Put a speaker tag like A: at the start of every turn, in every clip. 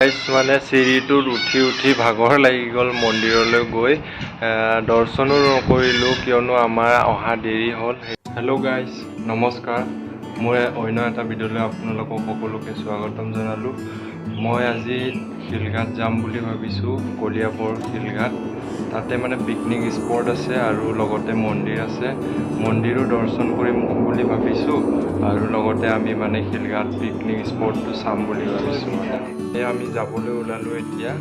A: মানে চিৰিটোত উঠি ভাগৰ লাগি গ'ল মন্দিৰলৈ গৈ দৰ্শনো নকৰিলোঁ কিয়নো আমাৰ অহা দেৰি হ'ল। হেল্ল' গাইজ, নমস্কাৰ। মই অন্য এটা ভিডিঅ'লৈ আপোনালোকক সকলোকে স্বাগতম জনালোঁ। মই আজি শিলঘাট যাম বুলি ভাবিছোঁ, কলিয়াবৰ শিলঘাট। তাতে মানে পিকনিক স্পট আছে আৰু লগতে মন্দিৰ আছে। মন্দিৰো দৰ্শন কৰিম বুলি ভাবিছোঁ আৰু লগতে আমি মানে শিলঘাট পিকনিক স্পটটো চাম বুলি ভাবিছোঁ। আমি যাবলৈ ওলালোঁ এতিয়া।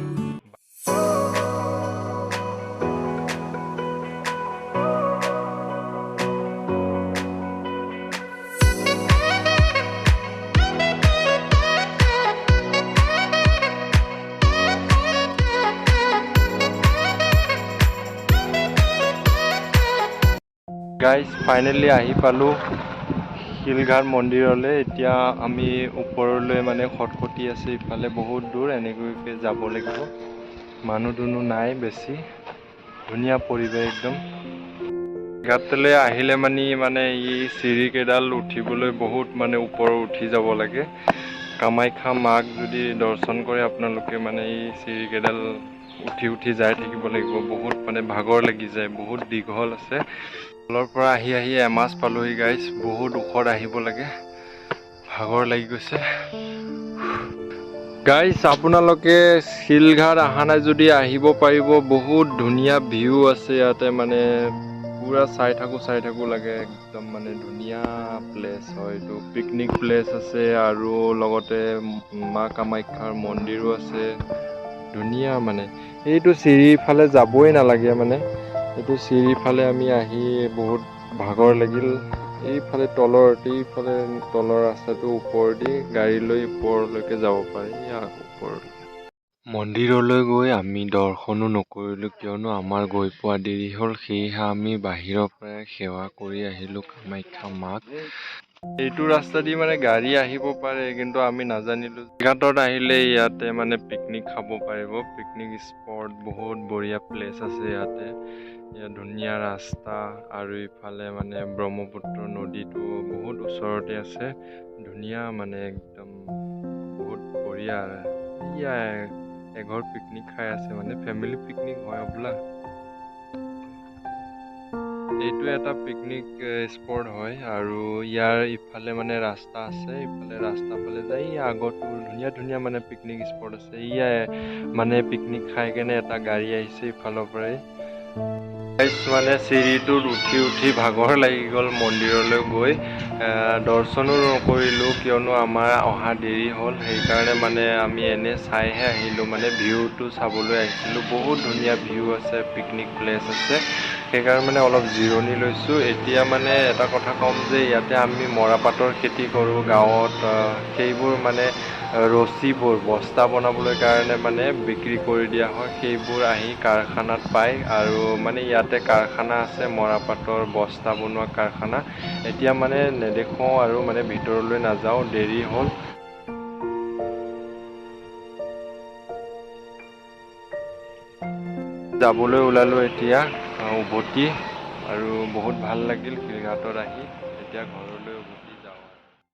A: গাইজ, ফাইনেলি আহি পালোঁ শিলঘাট মন্দিৰলৈ। এতিয়া আমি ওপৰলৈ মানে খটখটি আছে, ইফালে বহুত দূৰ, এনেকৈ যাব লাগিব। মানুহ দুনুহ নাই বেছি, ধুনীয়া পৰিৱেশ একদম। ঘাটলৈ আহিলে মানে এই চিৰিকেইডাল উঠিবলৈ বহুত মানে ওপৰত উঠি যাব লাগে। কামাখ্যা মাক যদি দৰ্শন কৰে আপোনালোকে মানে এই চিৰিকেইডাল উঠি যাই থাকিব লাগিব। বহুত মানে ভাগৰ লাগি যায়, বহুত দীঘল আছে। তলৰ পৰা আহি এমাছ পালোহি গাইজ। বহুত ওখত আহিব লাগে, ভাগৰ লাগি গৈছে গাইজ। আপোনালোকে শিলঘাট অহা নাই যদি আহিব পাৰিব, বহুত ধুনীয়া ভিউ আছে ইয়াতে। মানে পুৰা চাই থাকোঁ লাগে, একদম মানে ধুনীয়া প্লেচ হয় এইটো। পিকনিক প্লেচ আছে আৰু লগতে মা কামাখ্যাৰ মন্দিৰো আছে, ধুনীয়া। মানে এইটো চিৰিফালে যাবই নালাগে, মানে এইটো চিৰিফালে আমি আহি বহুত ভাগৰ লাগিল। এইফালে তলৰ ৰাস্তাটো ওপৰেদি গাড়ী লৈ ওপৰলৈকে যাব পাৰি। ওপৰলৈকে মন্দিৰলৈ গৈ আমি দৰ্শনো নকৰিলোঁ কিয়নো আমাৰ গৈ পোৱা দেৰি হ'ল। সেয়েহে আমি বাহিৰৰ পৰাই সেৱা কৰি আহিলোঁ কামাখ্যা মাক। এইটো ৰাস্তা দি মানে গাড়ী আহিব পাৰে, কিন্তু আমি নাজানিলোঁ। ঘাটত আহিলে ইয়াতে মানে পিকনিক খাব পাৰিব। পিকনিক স্পট বহুত বঢ়িয়া প্লেচ আছে ইয়াতে। ইয়াত ধুনীয়া ৰাস্তা আৰু ইফালে মানে ব্ৰহ্মপুত্ৰ নদীটো বহুত ওচৰতে আছে। ধুনীয়া মানে একদম বহুত বঢ়িয়া। এঘৰ পিকনিক খাই আছে, মানে ফেমিলি পিকনিক হয় হ'বলা। এইটো এটা পিকনিক স্পট হয় আৰু ইয়াৰ ইফালে মানে ৰাস্তা আছে, ইফালে ৰাস্তা ফালে যায়। আগতো ধুনীয়া মানে পিকনিক স্পট আছে। মানে পিকনিক খাই কেনে এটা গাড়ী আহিছে ইফালৰ পৰাই। মানে চিৰিটোত উঠি ভাগৰ লাগি গ'ল মন্দিৰলৈ গৈ দৰ্শনো নকৰিলোঁ কিয়নো আমাৰ অহা দেৰি হ'ল। সেইকাৰণে মানে আমি এনে চাইহে আহিলোঁ, মানে ভিউটো চাবলৈ আহিছিলোঁ। বহুত ধুনীয়া ভিউ আছে, পিকনিক প্লেচ আছে। সেইকাৰণে মানে অলপ জিৰণি লৈছোঁ। এতিয়া মানে এটা কথা ক'ম যে ইয়াতে আমি মৰাপাটৰ খেতি কৰোঁ গাঁৱত। সেইবোৰ মানে ৰছীবোৰ বস্তা বনাবলৈ কাৰণে মানে বিক্ৰী কৰি দিয়া হয়। সেইবোৰ আহি কাৰখানাত পায় আৰু মানে ইয়াতে কাৰখানা আছে, মৰাপাটৰ বস্তা বনোৱা কাৰখানা। এতিয়া মানে নেদেখোঁ আৰু মানে ভিতৰলৈ নাযাওঁ, দেৰি হ'ল। যাবলৈ ওলালোঁ এতিয়া উভতি, আৰু বহুত ভাল লাগিল শিলঘাটত আহি। এতিয়া ঘৰলৈ